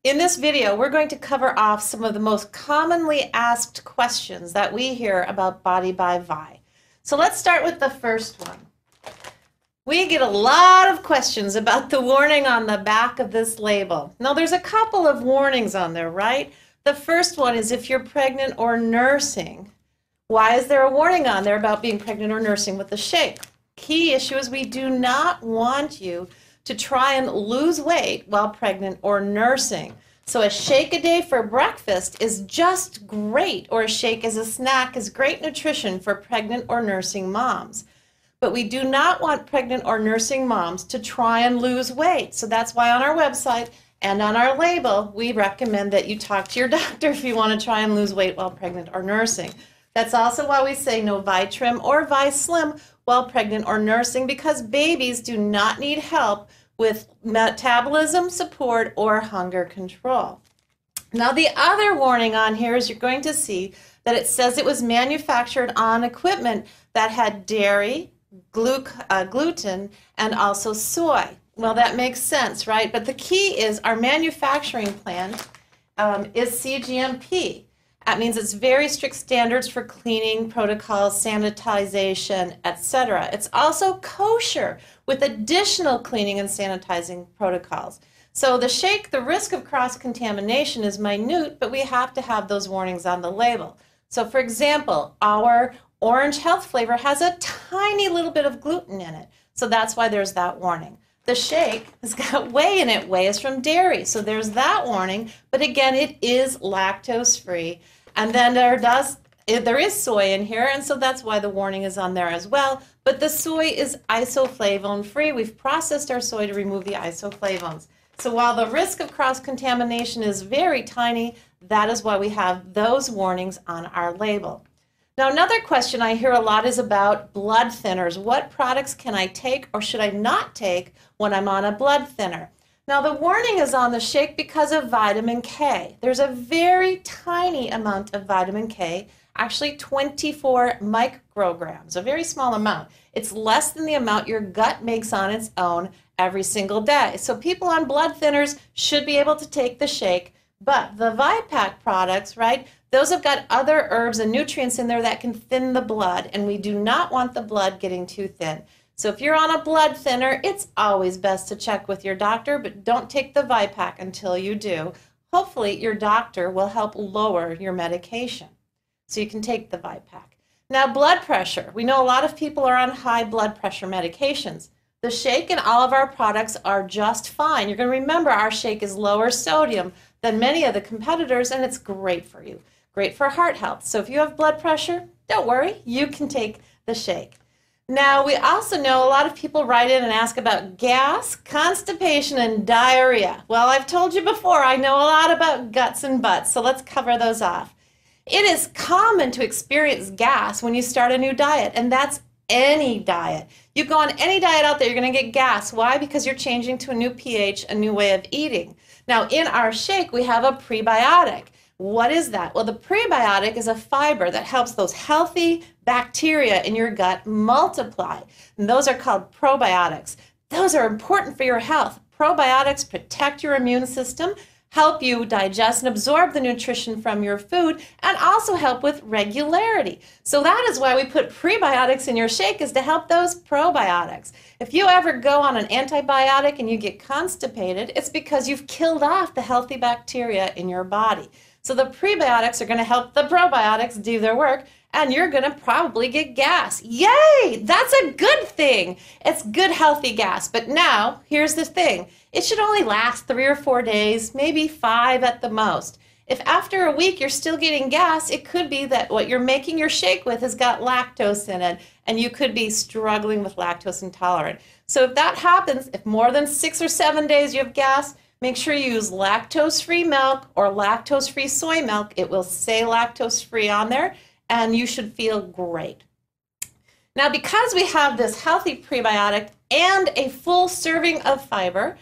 In this video, we're going to cover off some of the most commonly asked questions that we hear about Body by Vi. So let's start with the first one. We get a lot of questions about the warning on the back of this label. Now, there's a couple of warnings on there, right? The first one is if you're pregnant or nursing. Why is there a warning on there about being pregnant or nursing with the shake? Key issue is we do not want you to try and lose weight while pregnant or nursing. So a shake a day for breakfast is just great, or a shake as a snack is great nutrition for pregnant or nursing moms. But we do not want pregnant or nursing moms to try and lose weight. So that's why on our website and on our label, we recommend that you talk to your doctor if you want to try and lose weight while pregnant or nursing. That's also why we say no ViTrim or ViSlim while pregnant or nursing, because babies do not need help with metabolism support or hunger control. Now, the other warning on here is you're going to see that it says it was manufactured on equipment that had dairy, gluten, and also soy. Well, that makes sense, right? But the key is our manufacturing plant is CGMP. That means it's very strict standards for cleaning protocols, sanitization, etc. It's also kosher with additional cleaning and sanitizing protocols. So the shake, the risk of cross-contamination is minute, but we have to have those warnings on the label. So for example, our orange health flavor has a tiny little bit of gluten in it. So that's why there's that warning. The shake has got whey in it. Whey is from dairy, so there's that warning. But again, it is lactose-free. And then there is soy in here, and so that's why the warning is on there as well. But the soy is isoflavone-free. We've processed our soy to remove the isoflavones. So while the risk of cross-contamination is very tiny, that is why we have those warnings on our label. Now, another question I hear a lot is about blood thinners. What products can I take or should I not take when I'm on a blood thinner? Now, the warning is on the shake because of vitamin K. There's a very tiny amount of vitamin K, actually 24 micrograms, a very small amount. It's less than the amount your gut makes on its own every single day. So people on blood thinners should be able to take the shake, but the ViPack products, right, those have got other herbs and nutrients in there that can thin the blood, and we do not want the blood getting too thin. So if you're on a blood thinner, it's always best to check with your doctor, but don't take the ViPack until you do. Hopefully your doctor will help lower your medication, so you can take the ViPack. Now, blood pressure. We know a lot of people are on high blood pressure medications. The shake and all of our products are just fine. You're going to remember our shake is lower sodium than many of the competitors, and it's great for you. Great for heart health. So if you have blood pressure, don't worry, you can take the shake. Now, we also know a lot of people write in and ask about gas, constipation, and diarrhea. Well, I've told you before, I know a lot about guts and butts, so let's cover those off. It is common to experience gas when you start a new diet, and that's any diet. You go on any diet out there, you're going to get gas. Why? Because you're changing to a new pH, a new way of eating. Now, in our shake, we have a prebiotic. What is that? Well, the prebiotic is a fiber that helps those healthy bacteria in your gut multiply. And those are called probiotics. Those are important for your health. Probiotics protect your immune system, help you digest and absorb the nutrition from your food, and also help with regularity. So that is why we put prebiotics in your shake, is to help those probiotics. If you ever go on an antibiotic and you get constipated, it's because you've killed off the healthy bacteria in your body. So the prebiotics are going to help the probiotics do their work, and you're going to probably get gas. Yay! That's a good thing. It's good, healthy gas. But now, here's the thing. It should only last 3 or 4 days, maybe 5 at the most. If after a week you're still getting gas, it could be that what you're making your shake with has got lactose in it, and you could be struggling with lactose intolerant. So if that happens, if more than 6 or 7 days you have gas, make sure you use lactose-free milk or lactose-free soy milk. It will say lactose-free on there, and you should feel great. Now, because we have this healthy prebiotic and a full serving of fiber,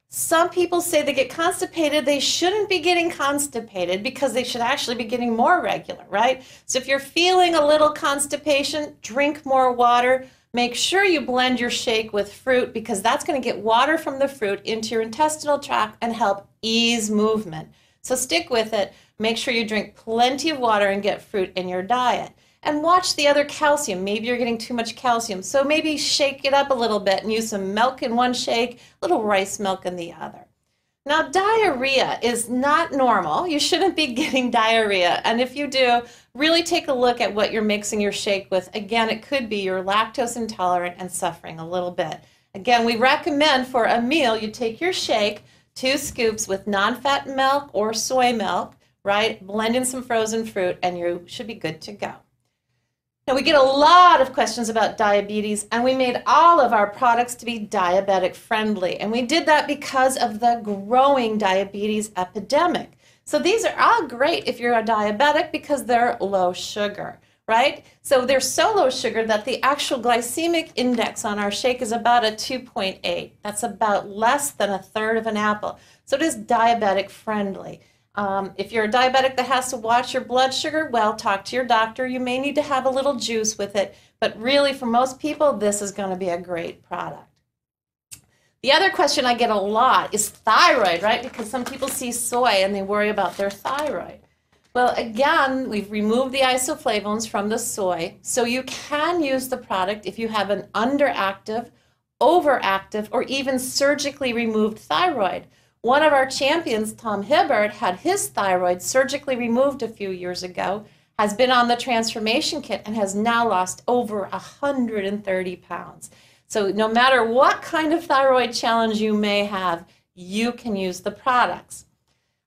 some people say they get constipated. They shouldn't be getting constipated because they should actually be getting more regular, right? So if you're feeling a little constipation, drink more water. Make sure you blend your shake with fruit because that's going to get water from the fruit into your intestinal tract and help ease movement. So stick with it. Make sure you drink plenty of water and get fruit in your diet. And watch the other calcium. Maybe you're getting too much calcium. So maybe shake it up a little bit and use some milk in one shake, a little rice milk in the other. Now, diarrhea is not normal. You shouldn't be getting diarrhea. And if you do, really take a look at what you're mixing your shake with. Again, it could be you're lactose intolerant and suffering a little bit. Again, we recommend for a meal, you take your shake, 2 scoops with non-fat milk or soy milk, right? Blend in some frozen fruit, and you should be good to go. Now, we get a lot of questions about diabetes, and we made all of our products to be diabetic friendly. And we did that because of the growing diabetes epidemic. So these are all great if you're a diabetic because they're low sugar, right? So they're so low sugar that the actual glycemic index on our shake is about a 2.8. That's about less than a third of an apple. So it is diabetic friendly. If you're a diabetic that has to watch your blood sugar, well, talk to your doctor. You may need to have a little juice with it, but really for most people, this is going to be a great product. The other question I get a lot is thyroid, right? Because some people see soy and they worry about their thyroid. Well, again, we've removed the isoflavones from the soy, so you can use the product if you have an underactive, overactive, or even surgically removed thyroid. One of our champions, Tom Hibbert, had his thyroid surgically removed a few years ago, has been on the transformation kit, and has now lost over 130 pounds. So no matter what kind of thyroid challenge you may have, you can use the products.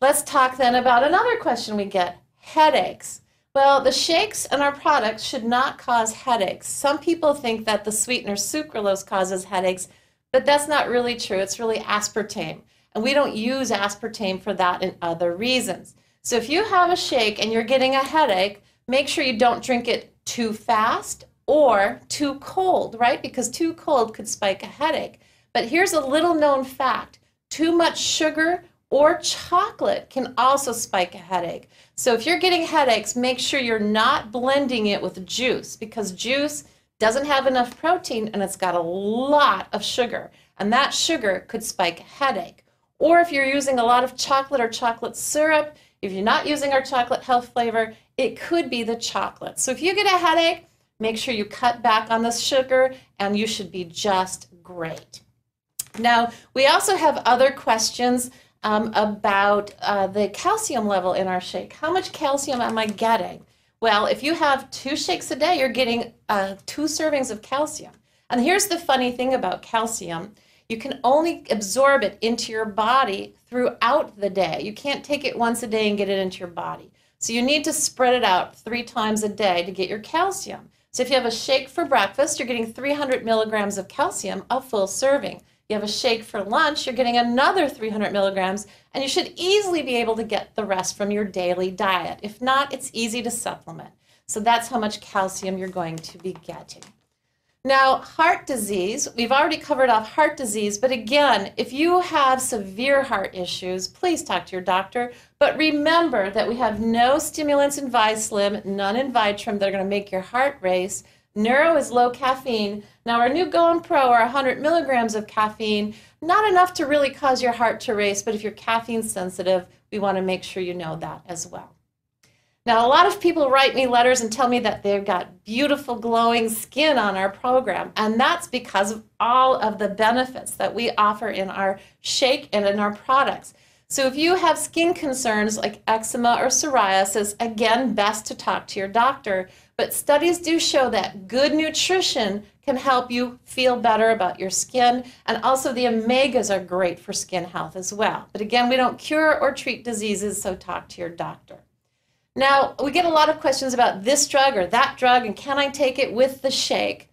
Let's talk then about another question we get, headaches. Well, the shakes and our products should not cause headaches. Some people think that the sweetener sucralose causes headaches, but that's not really true. It's really aspartame. And we don't use aspartame for that and other reasons. So if you have a shake and you're getting a headache, make sure you don't drink it too fast or too cold, right? Because too cold could spike a headache. But here's a little known fact. Too much sugar or chocolate can also spike a headache. So if you're getting headaches, make sure you're not blending it with juice because juice doesn't have enough protein and it's got a lot of sugar. And that sugar could spike a headache. Or if you're using a lot of chocolate or chocolate syrup, if you're not using our chocolate health flavor, it could be the chocolate. So if you get a headache, make sure you cut back on the sugar and you should be just great. Now, we also have other questions about the calcium level in our shake. How much calcium am I getting? Well, if you have 2 shakes a day, you're getting 2 servings of calcium. And here's the funny thing about calcium. You can only absorb it into your body throughout the day. You can't take it once a day and get it into your body. So you need to spread it out 3 times a day to get your calcium. So if you have a shake for breakfast, you're getting 300 milligrams of calcium, a full serving. You have a shake for lunch, you're getting another 300 milligrams, and you should easily be able to get the rest from your daily diet. If not, it's easy to supplement. So that's how much calcium you're going to be getting. Now, heart disease, we've already covered off heart disease, but again, if you have severe heart issues, please talk to your doctor. But remember that we have no stimulants in ViSlim, none in Vitrum that are going to make your heart race. Neuro is low caffeine. Now, our new Go and Pro are 100 milligrams of caffeine, not enough to really cause your heart to race, but if you're caffeine sensitive, we want to make sure you know that as well. Now, a lot of people write me letters and tell me that they've got beautiful glowing skin on our program, and that's because of all of the benefits that we offer in our shake and in our products. So if you have skin concerns like eczema or psoriasis, again, best to talk to your doctor. But studies do show that good nutrition can help you feel better about your skin, and also the omegas are great for skin health as well. But again, we don't cure or treat diseases, so talk to your doctor. Now, we get a lot of questions about this drug or that drug, and can I take it with the shake?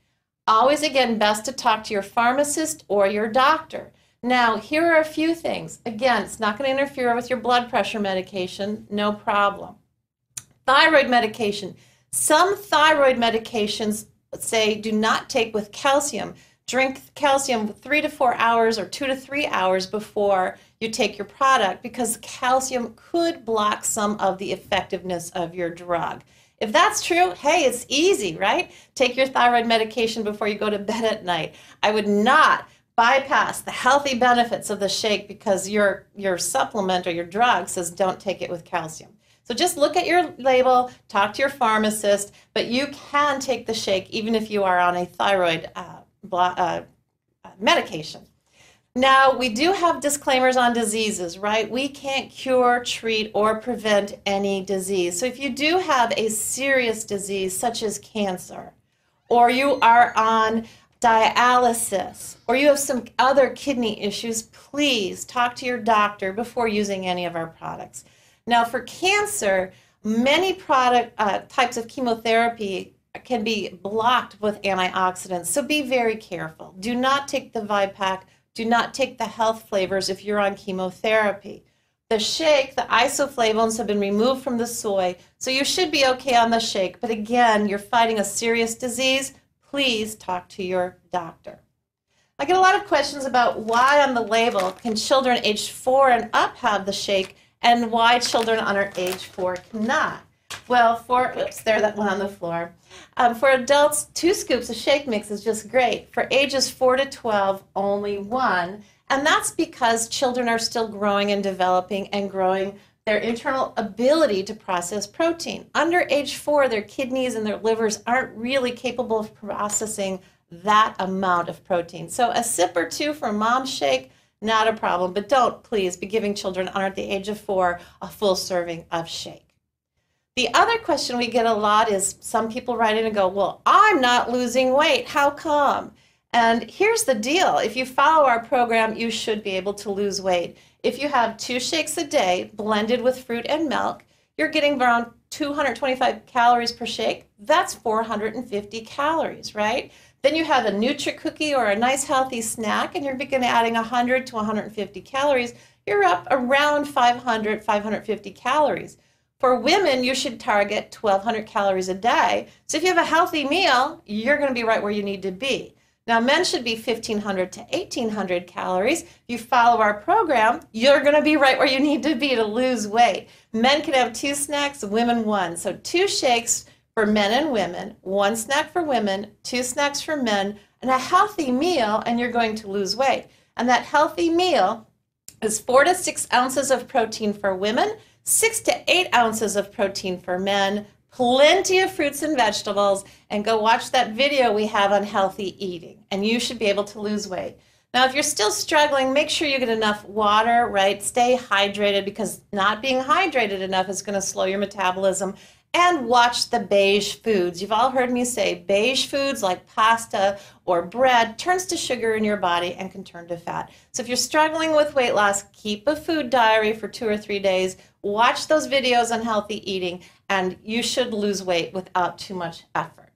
Always, again, best to talk to your pharmacist or your doctor. Now, here are a few things. Again, it's not going to interfere with your blood pressure medication, no problem. Thyroid medication. Some thyroid medications say do not take with calcium. Drink calcium 3 to 4 hours or 2 to 3 hours before you take your product because calcium could block some of the effectiveness of your drug. If that's true, hey, it's easy, right? Take your thyroid medication before you go to bed at night. I would not bypass the healthy benefits of the shake because your supplement or your drug says don't take it with calcium. So just look at your label, talk to your pharmacist, but you can take the shake even if you are on a thyroid medication. Now, we do have disclaimers on diseases, right? We can't cure, treat, or prevent any disease. So if you do have a serious disease such as cancer, or you are on dialysis, or you have some other kidney issues, please talk to your doctor before using any of our products. Now, for cancer, many types of chemotherapy can be blocked with antioxidants, so be very careful. Do not take the ViPack. Do not take the health flavors if you're on chemotherapy. The shake, the isoflavones have been removed from the soy, so you should be okay on the shake. But again, you're fighting a serious disease. Please talk to your doctor. I get a lot of questions about why on the label can children aged 4 and up have the shake and why children under age 4 cannot. Well, oops, there, that one on the floor. For adults, 2 scoops of shake mix is just great. For ages 4 to 12, only 1. And that's because children are still growing and developing and growing their internal ability to process protein. Under age 4, their kidneys and their livers aren't really capable of processing that amount of protein. So a sip or 2 for mom's shake, not a problem. But don't, please, be giving children under the age of 4 a full serving of shake. The other question we get a lot is some people write in and go, well, I'm not losing weight. How come? And here's the deal. If you follow our program, you should be able to lose weight. If you have 2 shakes a day blended with fruit and milk, you're getting around 225 calories per shake. That's 450 calories, right? Then you have a Nutri-Cookie or a nice healthy snack, and you're beginning adding 100 to 150 calories. You're up around 500, 550 calories. For women, you should target 1,200 calories a day. So if you have a healthy meal, you're going to be right where you need to be. Now, men should be 1,500 to 1,800 calories. If you follow our program, you're going to be right where you need to be to lose weight. Men can have 2 snacks, women 1. So 2 shakes for men and women, 1 snack for women, 2 snacks for men, and a healthy meal, and you're going to lose weight. And that healthy meal is 4 to 6 ounces of protein for women, 6 to 8 ounces of protein for men, plenty of fruits and vegetables, and go watch that video we have on healthy eating, and you should be able to lose weight. Now, if you're still struggling, make sure you get enough water, right? Stay hydrated, because not being hydrated enough is going to slow your metabolism. And watch the beige foods. You've all heard me say beige foods like pasta or bread turns to sugar in your body and can turn to fat. So if you're struggling with weight loss, keep a food diary for 2 or 3 days. Watch those videos on healthy eating, and you should lose weight without too much effort.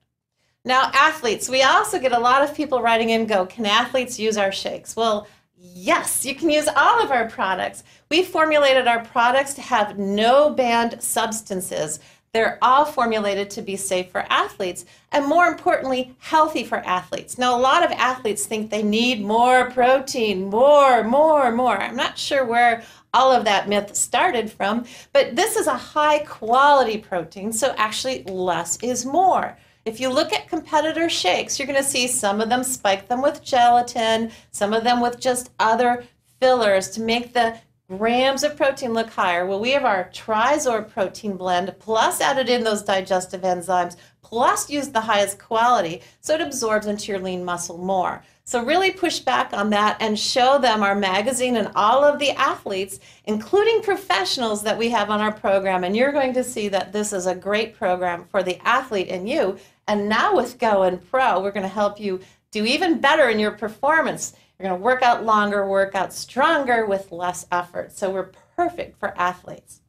Now, athletes, we also get a lot of people writing in, can athletes use our shakes? Well, yes, you can use all of our products. We formulated our products to have no banned substances. They're all formulated to be safe for athletes, and more importantly, healthy for athletes. Now, a lot of athletes think they need more protein, more. I'm not sure where all of that myth started from, but this is a high quality protein, so actually less is more. If you look at competitor shakes, you're going to see some of them spike them with gelatin, some of them with just other fillers to make the grams of protein look higher. Well, we have our Trizor protein blend, plus added in those digestive enzymes, plus used the highest quality, so it absorbs into your lean muscle more. So really push back on that and show them our magazine and all of the athletes, including professionals that we have on our program, and you're going to see that this is a great program for the athlete and you. And now with Go and Pro, we're going to help you do even better in your performance. You're going to work out longer, work out stronger with less effort. So we're perfect for athletes.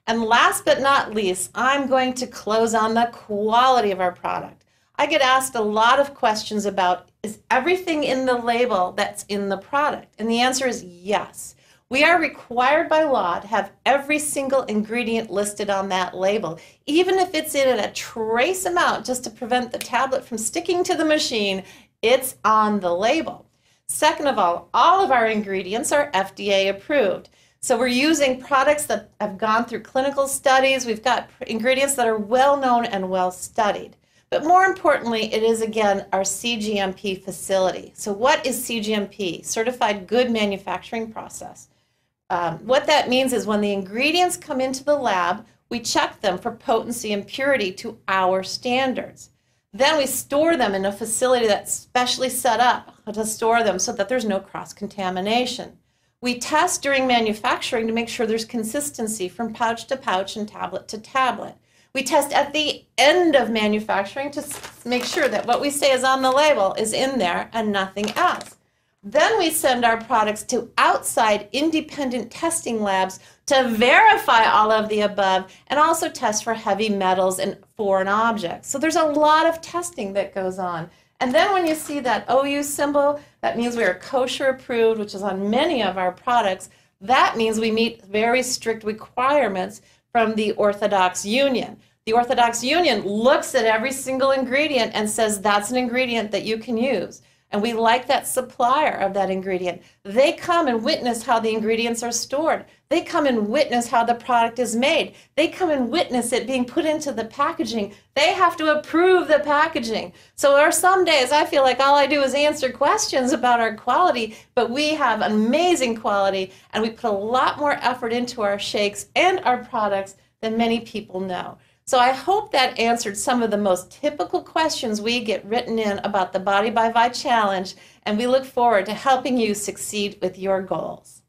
And last but not least, I'm going to close on the quality of our product. I get asked a lot of questions about, is everything in the label that's in the product? And the answer is yes. We are required by law to have every single ingredient listed on that label, even if it's in a trace amount, just to prevent the tablet from sticking to the machine. It's on the label. Second of all of our ingredients are FDA approved. So we're using products that have gone through clinical studies. We've got ingredients that are well known and well studied. But more importantly, it is, again, our CGMP facility. So what is CGMP? Certified Good Manufacturing Process. What that means is when the ingredients come into the lab, we check them for potency and purity to our standards. Then we store them in a facility that's specially set up to store them so that there's no cross-contamination. We test during manufacturing to make sure there's consistency from pouch to pouch and tablet to tablet. We test at the end of manufacturing to make sure that what we say is on the label is in there and nothing else. Then we send our products to outside independent testing labs to verify all of the above and also test for heavy metals and foreign objects. So there's a lot of testing that goes on. And then when you see that OU symbol, that means we are kosher approved, which is on many of our products. That means we meet very strict requirements from the Orthodox Union. The Orthodox Union looks at every single ingredient and says that's an ingredient that you can use. And we like that supplier of that ingredient. They come and witness how the ingredients are stored. They come and witness how the product is made. They come and witness it being put into the packaging. They have to approve the packaging. So there are some days I feel like all I do is answer questions about our quality, but we have amazing quality and we put a lot more effort into our shakes and our products than many people know. So I hope that answered some of the most typical questions we get written in about the Body by Vi Challenge, and we look forward to helping you succeed with your goals.